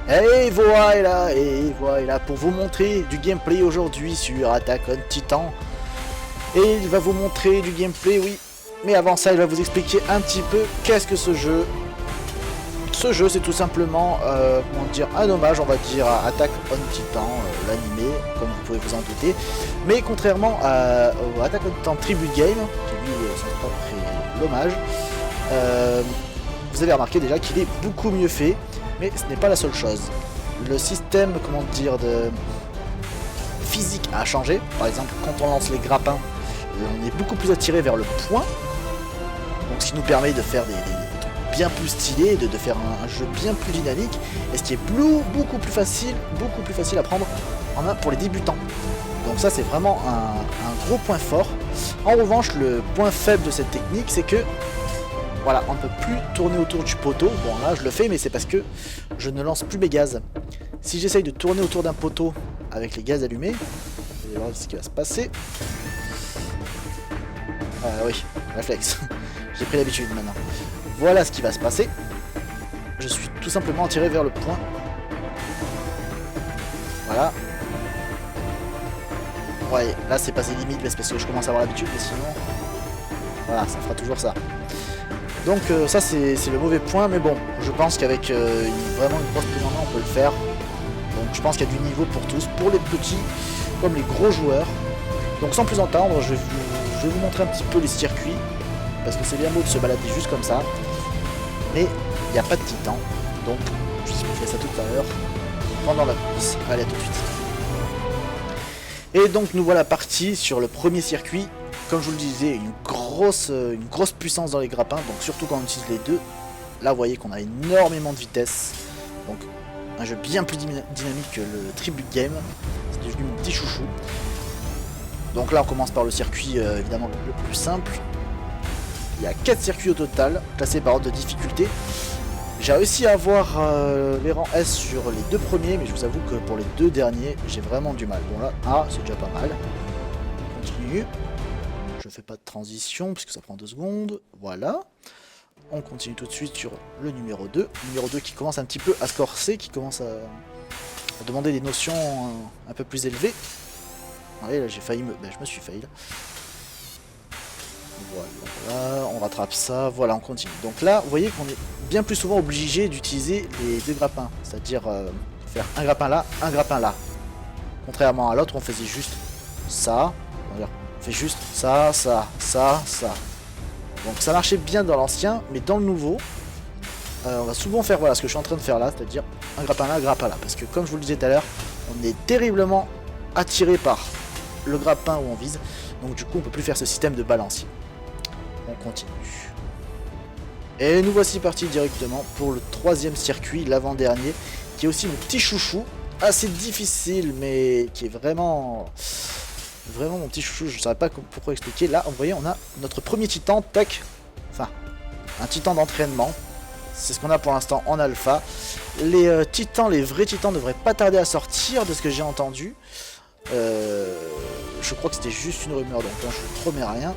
Et voilà, pour vous montrer du gameplay aujourd'hui sur Attack on Titan. Et il va vous montrer du gameplay, oui. Mais avant ça, il va vous expliquer un petit peu qu'est-ce que ce jeu. Ce jeu, c'est tout simplement, comment dire, un hommage, on va dire, à Attack on Titan, l'animé, comme vous pouvez vous en douter. Mais contrairement au Attack on Titan Tribute Game, qui lui son propre est l'hommage, vous avez remarqué déjà qu'il est beaucoup mieux fait. Mais ce n'est pas la seule chose. Le système, comment dire, de physique a changé. Par exemple, quand on lance les grappins, on est beaucoup plus attiré vers le point. Donc ce qui nous permet de faire des trucs bien plus stylés, de faire un jeu bien plus dynamique. Et ce qui est beaucoup plus facile à prendre en main pour les débutants. Donc ça c'est vraiment un gros point fort. En revanche, le point faible de cette technique, c'est que voilà, on ne peut plus tourner autour du poteau. Bon là je le fais, mais c'est parce que je ne lance plus mes gaz. Si j'essaye de tourner autour d'un poteau avec les gaz allumés, vous allez voir ce qui va se passer. Oui, réflexe. J'ai pris l'habitude maintenant. Voilà ce qui va se passer. Je suis tout simplement attiré vers le point. Voilà. Ouais, là c'est passé limite, mais c'est parce que je commence à avoir l'habitude, mais sinon... Voilà, ça fera toujours ça. Donc ça c'est le mauvais point, mais bon, je pense qu'avec vraiment une grosse prise en main on peut le faire. Donc je pense qu'il y a du niveau pour tous, pour les petits comme les gros joueurs. Donc sans plus entendre, je vais vous montrer un petit peu les circuits, parce que c'est bien beau de se balader juste comme ça, mais il n'y a pas de titan, donc je vous fais ça tout à l'heure, pendant la course. Allez, à tout de suite. Et donc nous voilà partis sur le premier circuit. Comme je vous le disais, une grosse puissance dans les grappins, donc surtout quand on utilise les deux. Là vous voyez qu'on a énormément de vitesse, donc un jeu bien plus dynamique que le Tribute Game, c'est devenu mon petit chouchou. Donc là on commence par le circuit évidemment le plus simple. Il y a 4 circuits au total, classés par ordre de difficulté. J'ai réussi à avoir les rangs S sur les deux premiers, mais je vous avoue que pour les deux derniers, j'ai vraiment du mal. Bon là, c'est déjà pas mal. On continue. Je fais pas de transition puisque ça prend 2 secondes. Voilà. On continue tout de suite sur le numéro 2. Le numéro 2 qui commence un petit peu à se corser, qui commence à demander des notions un peu plus élevées. Allez, là j'ai failli je me suis failli là. Voilà, on rattrape ça. Voilà, on continue. Donc là, vous voyez qu'on est bien plus souvent obligé d'utiliser les deux grappins. C'est-à-dire faire un grappin là, un grappin là. Contrairement à l'autre, on faisait juste ça. On fait juste ça. Donc ça marchait bien dans l'ancien, mais dans le nouveau, on va souvent faire voilà ce que je suis en train de faire là, c'est-à-dire un grappin là, parce que comme je vous le disais tout à l'heure, on est terriblement attiré par le grappin où on vise, donc du coup on peut plus faire ce système de balancier. On continue. Et nous voici partis directement pour le troisième circuit, l'avant-dernier, qui est aussi mon petit chouchou, assez difficile, mais qui est vraiment mon petit chouchou, je ne saurais pas pourquoi expliquer. Là, vous voyez, on a notre premier titan, tac, enfin, un titan d'entraînement. C'est ce qu'on a pour l'instant en alpha. Les titans, les vrais titans devraient pas tarder à sortir de ce que j'ai entendu. Je crois que c'était juste une rumeur, donc là, je ne promets rien.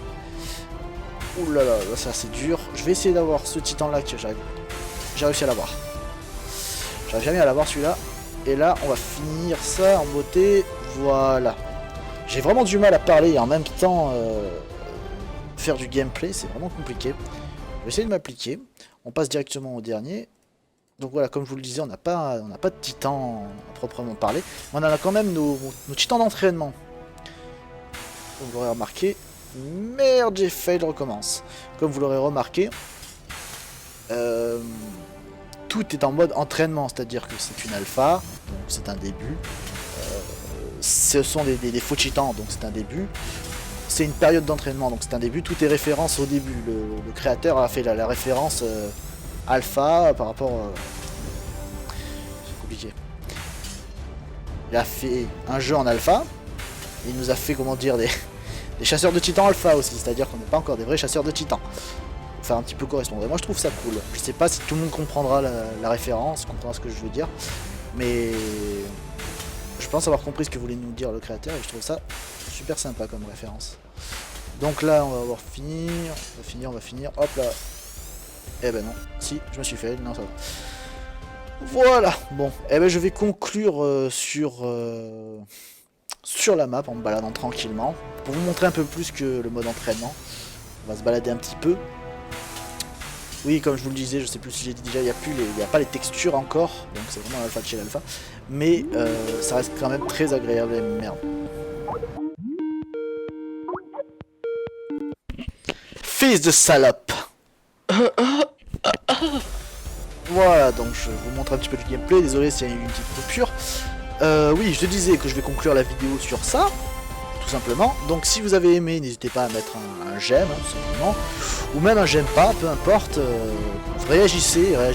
Ouh là là, ça c'est dur. Je vais essayer d'avoir ce titan là que j'ai réussi à l'avoir. J'arrive jamais à l'avoir celui-là. Et là, on va finir ça en beauté. Voilà. J'ai vraiment du mal à parler et en même temps faire du gameplay, c'est vraiment compliqué. Je vais essayer de m'appliquer. On passe directement au dernier. Donc voilà, comme je vous le disais, on n'a pas de titan à proprement parler. On en a quand même nos titans d'entraînement. Vous l'aurez remarqué. Merde, j'ai fail, recommence. Comme vous l'aurez remarqué, tout est en mode entraînement, c'est-à-dire que c'est une alpha, donc c'est un début. Ce sont des faux titans, donc c'est un début. C'est une période d'entraînement, donc c'est un début. Tout est référence au début. Le créateur a fait la référence alpha par rapport... c'est compliqué. Il a fait un jeu en alpha. Il nous a fait, comment dire, des chasseurs de titans alpha aussi. C'est-à-dire qu'on n'est pas encore des vrais chasseurs de titans. Faut faire un petit peu correspondre. Et moi je trouve ça cool. Je sais pas si tout le monde comprendra la référence, comprendra ce que je veux dire. Mais... je pense avoir compris ce que voulait nous dire le créateur et je trouve ça super sympa comme référence. Donc là on va avoir fini, on va finir, hop là. Eh ben non, si, je me suis fait, non ça va. Voilà, bon, eh ben je vais conclure sur la map en me baladant tranquillement, pour vous montrer un peu plus que le mode entraînement. On va se balader un petit peu. Oui, comme je vous le disais, je sais plus si j'ai dit déjà, il n'y a pas les textures encore, donc c'est vraiment l'alpha de chez l'alpha, mais ça reste quand même très agréable, et merde. Fils de salope. Voilà, donc je vous montre un petit peu du gameplay, désolé s'il y a eu une petite coupure. Oui, je te disais que je vais conclure la vidéo sur ça, tout simplement. Donc si vous avez aimé, n'hésitez pas à mettre un j'aime, tout simplement, ou même un j'aime pas, peu importe. Réagissez à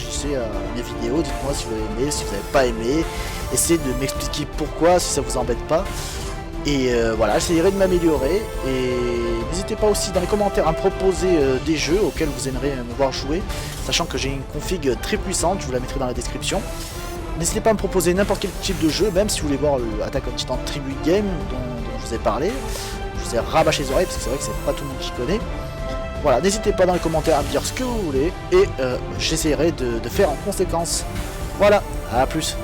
mes vidéos, dites-moi si vous avez aimé, si vous n'avez pas aimé, essayez de m'expliquer pourquoi, si ça vous embête pas. Et voilà, j'essaierai de m'améliorer. Et n'hésitez pas aussi dans les commentaires à me proposer des jeux auxquels vous aimeriez me voir jouer, sachant que j'ai une config très puissante, je vous la mettrai dans la description. N'hésitez pas à me proposer n'importe quel type de jeu, même si vous voulez voir le Attack on Titan Tribute Game dont je vous ai parlé. Je vous ai rabâché les oreilles parce que c'est vrai que c'est pas tout le monde qui connaît. Voilà, n'hésitez pas dans les commentaires à me dire ce que vous voulez et j'essaierai de faire en conséquence. Voilà, à plus.